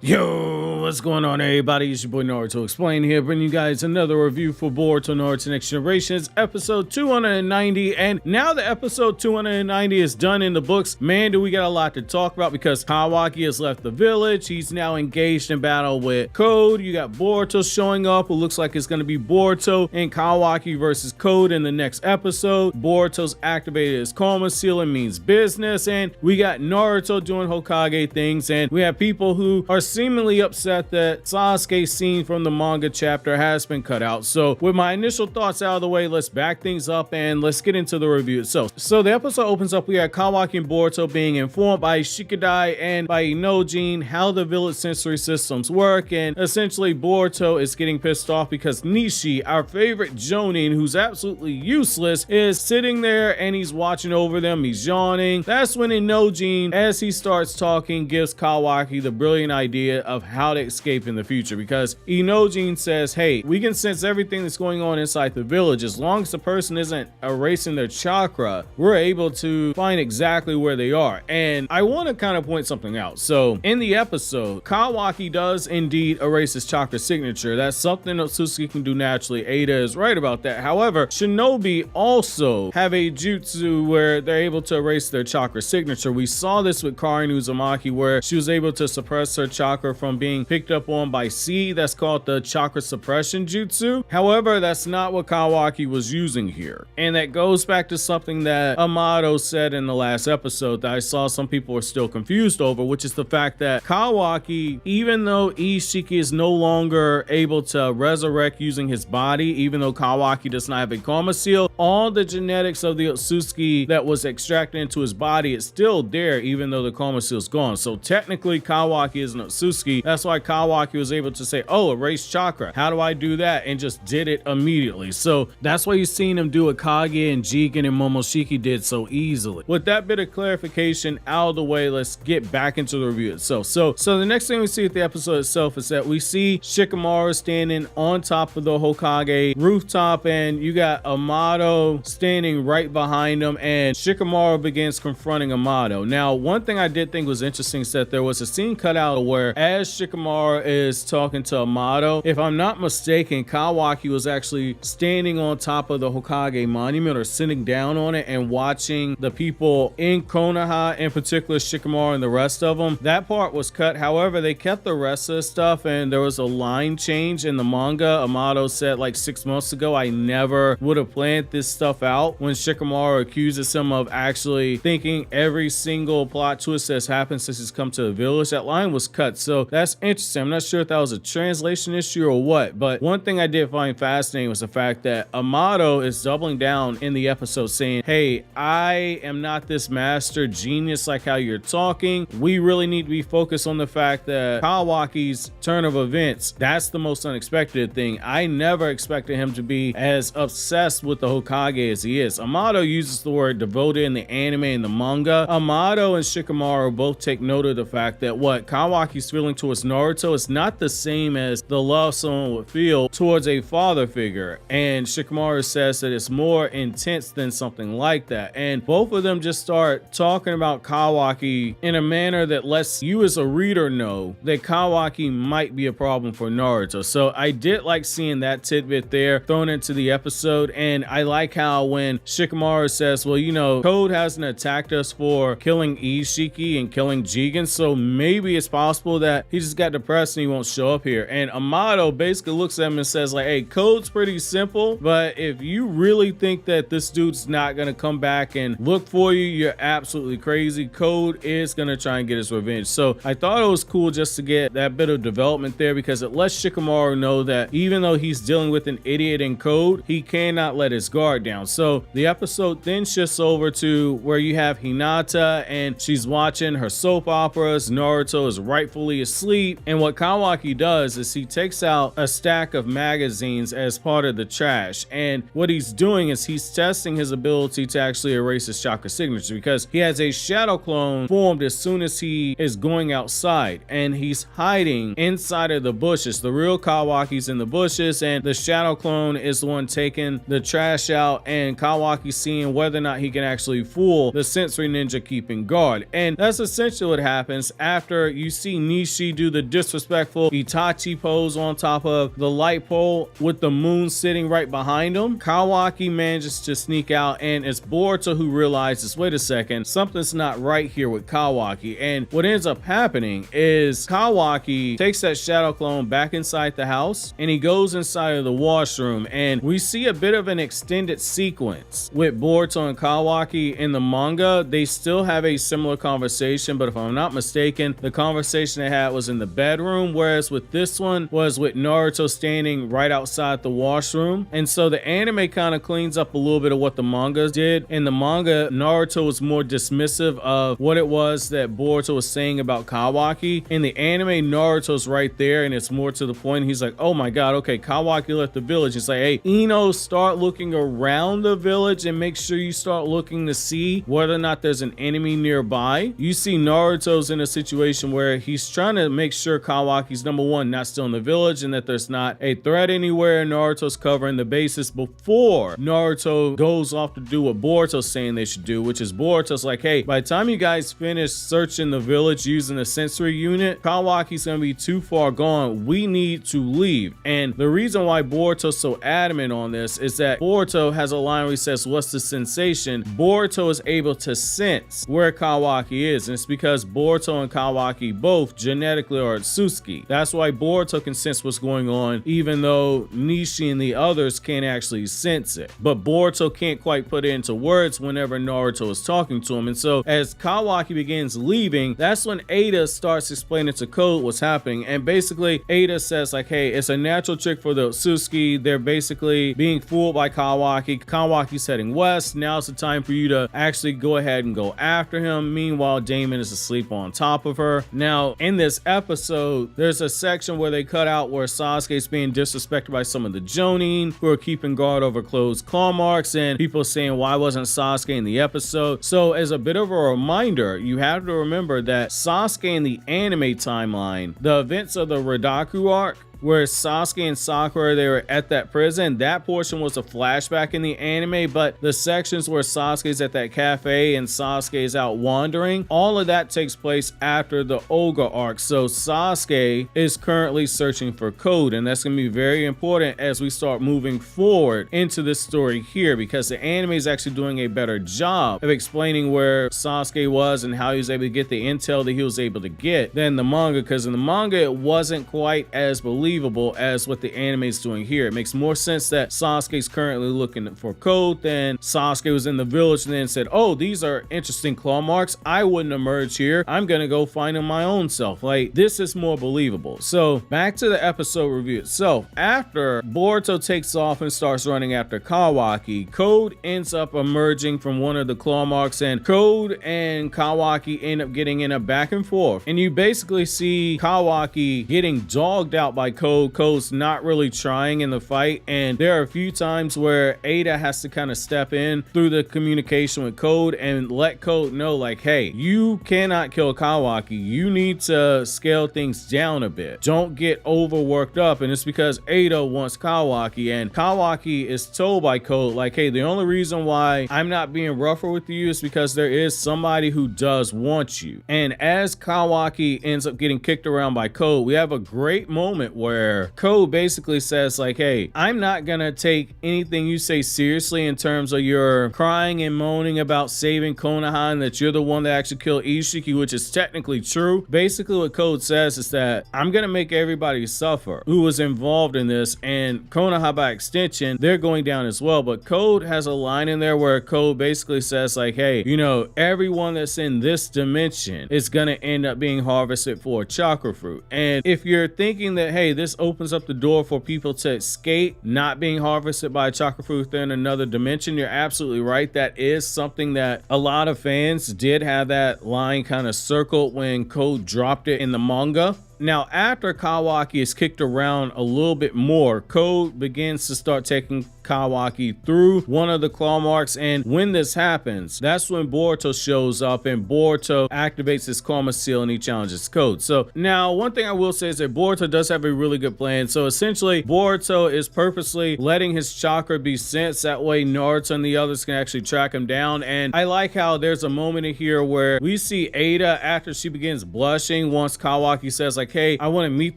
Yo, what's going on, everybody? It's your boy Naruto Explain here, bringing you guys another review for Boruto Naruto Next Generations, episode 290. And now that episode 290 is done in the books, man, do we got a lot to talk about, because Kawaki has left the village. He's now engaged in battle with Code. You got Boruto showing up, who looks like it's going to be Boruto and Kawaki versus Code in the next episode. Boruto's activated his Karma Seal and means business, and we got Naruto doing Hokage things, and we have people who are seemingly upset that Sasuke's scene from the manga chapter has been cut out. So with my initial thoughts out of the way, let's back things up and let's get into the review. So the episode opens up, we have Kawaki and Boruto being informed by Shikadai and by Inojin how the village sensory systems work, and essentially Boruto is getting pissed off because Nishi, our favorite Jonin, who's absolutely useless, is sitting there and he's watching over them. He's yawning. That's when Inojin, as he starts talking, gives Kawaki the brilliant idea of how to escape in the future, because Inojin says, hey, we can sense everything that's going on inside the village. As long as the person isn't erasing their chakra, we're able to find exactly where they are. And I want to kind of point something out. So in the episode, Kawaki does indeed erase his chakra signature. That's something Otsutsuki can do naturally. Ada is right about that. However, shinobi also have a jutsu where they're able to erase their chakra signature. We saw this with Karin Uzumaki, where she was able to suppress her chakra from being picked up on by C. That's called the chakra suppression jutsu. However, that's not what Kawaki was using here. And that goes back to something that Amato said in the last episode that I saw some people are still confused over, which is the fact that Kawaki, even though Ishiki is no longer able to resurrect using his body, even though Kawaki does not have a Karma Seal, all the genetics of the Otsutsuki that was extracted into his body is still there, even though the Karma Seal is gone. So technically Kawaki is an Otsutsuki. That's why Kawaki was able to say, oh, erase chakra. How do I do that? And just did it immediately. So that's why you've seen him do what Kage and Jigen and Momoshiki did so easily. With that bit of clarification out of the way, let's get back into the review itself. So the next thing we see with the episode itself is that we see Shikamaru standing on top of the Hokage rooftop, and you got Amato standing right behind him, and Shikamaru begins confronting Amato. Now, one thing I did think was interesting is that there was a scene cut out where as Shikamaru is talking to Amato, if I'm not mistaken, Kawaki was actually standing on top of the Hokage monument or sitting down on it and watching the people in Konoha, in particular Shikamaru and the rest of them. That part was cut. However, they kept the rest of the stuff, and there was a line change in the manga. Amato said like 6 months ago, I never would have planned this stuff out, when Shikamaru accuses him of actually thinking every single plot twist that's happened since he's come to the village. That line was cut. So that's interesting. I'm not sure if that was a translation issue or what, but one thing I did find fascinating was the fact that Amato is doubling down in the episode saying, hey, I am not this master genius like how you're talking. We really need to be focused on the fact that Kawaki's turn of events, that's the most unexpected thing. I never expected him to be as obsessed with the Hokage as he is. Amato uses the word devoted in the anime and the manga. Amato and Shikamaru both take note of the fact that what Kawaki's feeling towards Naruto is not the same as the love someone would feel towards a father figure, and Shikamaru says that it's more intense than something like that. And both of them just start talking about Kawaki in a manner that lets you as a reader know that Kawaki might be a problem for Naruto. So I did like seeing that tidbit there thrown into the episode, and I like how when Shikamaru says, well, you know, Code hasn't attacked us for killing Ishiki and killing Jigen, so maybe it's possible that he just got depressed and he won't show up here. And Amato basically looks at him and says like, hey, Code's pretty simple, but if you really think that this dude's not gonna come back and look for you, you're absolutely crazy. Code is gonna try and get his revenge. So I thought it was cool just to get that bit of development there, because it lets Shikamaru know that even though he's dealing with an idiot in Code, he cannot let his guard down. So the episode then shifts over to where you have Hinata, and she's watching her soap operas. Naruto is rightfully asleep, and what Kawaki does is he takes out a stack of magazines as part of the trash, and what he's doing is he's testing his ability to actually erase his chakra signature, because he has a shadow clone formed as soon as he is going outside, and he's hiding inside of the bushes. The real Kawaki's in the bushes, and the shadow clone is the one taking the trash out, and Kawaki seeing whether or not he can actually fool the sensory ninja keeping guard. And that's essentially what happens after you see Nishi do the disrespectful Itachi pose on top of the light pole with the moon sitting right behind him. Kawaki manages to sneak out, and it's Boruto who realizes, wait a second, something's not right here with Kawaki. And what ends up happening is Kawaki takes that shadow clone back inside the house, and he goes inside of the washroom, and we see a bit of an extended sequence with Boruto and Kawaki. In the manga, they still have a similar conversation, but if I'm not mistaken, the conversation they had was in the bedroom, whereas with this one was with Naruto standing right outside the washroom. And so the anime kind of cleans up a little bit of what the manga did. In the manga, Naruto was more dismissive of what it was that Boruto was saying about Kawaki. In the anime, Naruto's right there, and it's more to the point. He's like, oh my god, okay, Kawaki left the village. It's like, hey, Ino, start looking around the village and make sure you start looking to see whether or not there's an enemy nearby. You see Naruto's in a situation where he's trying to make sure Kawaki's, number one, not still in the village and that there's not a threat anywhere. Naruto's covering the bases before Naruto goes off to do what Boruto's saying they should do, which is Boruto's like, hey, by the time you guys finish searching the village using the sensory unit, Kawaki's gonna be too far gone. We need to leave. And the reason why Boruto's so adamant on this is that Boruto has a line where he says, what's the sensation? Boruto is able to sense where Kawaki is, and it's because Boruto and Kawaki both genetically are Tsuki. That's why Boruto can sense what's going on, even though Nishi and the others can't actually sense it. But Boruto can't quite put it into words whenever Naruto is talking to him. And so as Kawaki begins leaving, that's when Ada starts explaining to Code what's happening. And basically Ada says like, hey, it's a natural trick for the Tsuki. They're basically being fooled by Kawaki. Kawaki's heading west. Now's the time for you to actually go ahead and go after him. Meanwhile, Damon is asleep on top of her. Now, in this episode, there's a section where they cut out where Sasuke's being disrespected by some of the Jonin who are keeping guard over closed claw marks, and people saying, why wasn't Sasuke in the episode? So as a bit of a reminder, you have to remember that Sasuke in the anime timeline, the events of the Ridaku arc, where Sasuke and Sakura, they were at that prison, that portion was a flashback in the anime, but the sections where Sasuke's at that cafe and Sasuke's out wandering, all of that takes place after the Oga arc. So Sasuke is currently searching for Code, and that's going to be very important as we start moving forward into this story here, because the anime is actually doing a better job of explaining where Sasuke was and how he was able to get the intel that he was able to get than the manga, because in the manga it wasn't quite as believable as what the anime is doing here. It makes more sense that Sasuke's currently looking for Code than Sasuke was in the village and then said, oh, these are interesting claw marks, I wouldn't emerge here, I'm gonna go find them my own self. Like, this is more believable. So back to the episode review itself. After Boruto takes off and starts running after Kawaki, Code ends up emerging from one of the claw marks, and Code and Kawaki end up getting in a back and forth, and you basically see Kawaki getting dogged out by Code's not really trying in the fight, and there are a few times where Ada has to kind of step in through the communication with Code and let Code know like, hey, you cannot kill Kawaki, you need to scale things down a bit, don't get overworked up. And it's because Ada wants Kawaki, and Kawaki is told by Code like, hey, the only reason why I'm not being rougher with you is because there is somebody who does want you. And as Kawaki ends up getting kicked around by Code, we have a great moment where Code basically says like, hey, I'm not gonna take anything you say seriously in terms of your crying and moaning about saving Konoha and that you're the one that actually killed Ishiki, which is technically true. Basically what Code says is that I'm gonna make everybody suffer who was involved in this, and Konoha by extension, they're going down as well. But Code has a line in there where Code basically says like, hey, you know, everyone that's in this dimension is gonna end up being harvested for a chakra fruit. And if you're thinking that, hey, this opens up the door for people to escape not being harvested by a chakra fruit within another dimension, you're absolutely right. That is something that a lot of fans did have that line kind of circled when Code dropped it in the manga. Now, after Kawaki is kicked around a little bit more, Code begins to start taking Kawaki through one of the claw marks, and when this happens, that's when Boruto shows up, and Boruto activates his karma seal and he challenges Code. So now, one thing I will say is that Boruto does have a really good plan. So essentially, Boruto is purposely letting his chakra be sensed, that way Naruto and the others can actually track him down. And I like how there's a moment in here where we see Ada, after she begins blushing once Kawaki says like, like, hey, I want to meet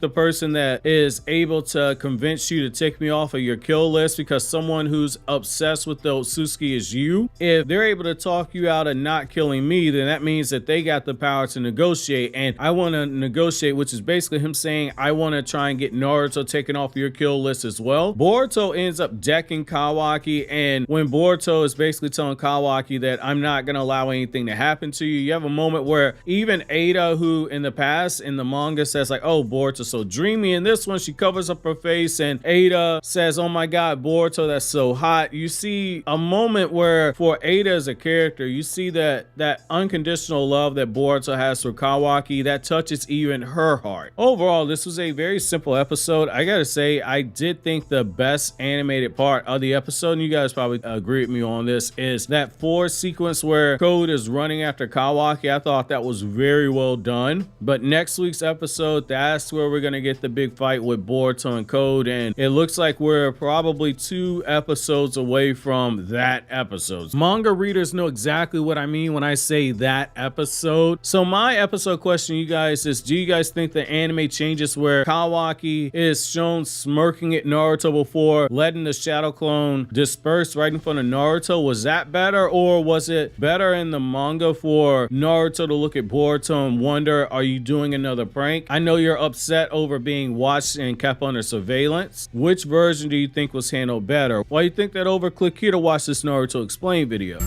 the person that is able to convince you to take me off of your kill list, because someone who's obsessed with the Otsutsuki is you. If they're able to talk you out of not killing me, then that means that they got the power to negotiate, and I want to negotiate, which is basically him saying, I want to try and get Naruto taken off your kill list as well. Boruto ends up decking Kawaki, and when Boruto is basically telling Kawaki that I'm not going to allow anything to happen to you, you have a moment where even Ada, who in the past in the manga says like, oh, Boruto's so dreamy, in this one she covers up her face and Ada says, oh my god, Boruto, that's so hot. You see a moment where for Ada as a character, you see that unconditional love that Boruto has for Kawaki, that touches even her heart. Overall, this was a very simple episode. I gotta say, I did think the best animated part of the episode, and you guys probably agree with me on this, is that forest sequence where Code is running after Kawaki. I thought that was very well done. But next week's episode, that's where we're gonna get the big fight with Boruto and Code, and it looks like we're probably 2 episodes away from that episode. Manga readers know exactly what I mean when I say that episode. So my episode question, you guys, is do you guys think the anime changes where Kawaki is shown smirking at Naruto before letting the shadow clone disperse right in front of Naruto? Was that better, or was it better in the manga for Naruto to look at Boruto and wonder, are you doing another prank? I know you're upset over being watched and kept under surveillance. Which version do you think was handled better? Why do you think that over? Click here to watch this Naruto Explain video.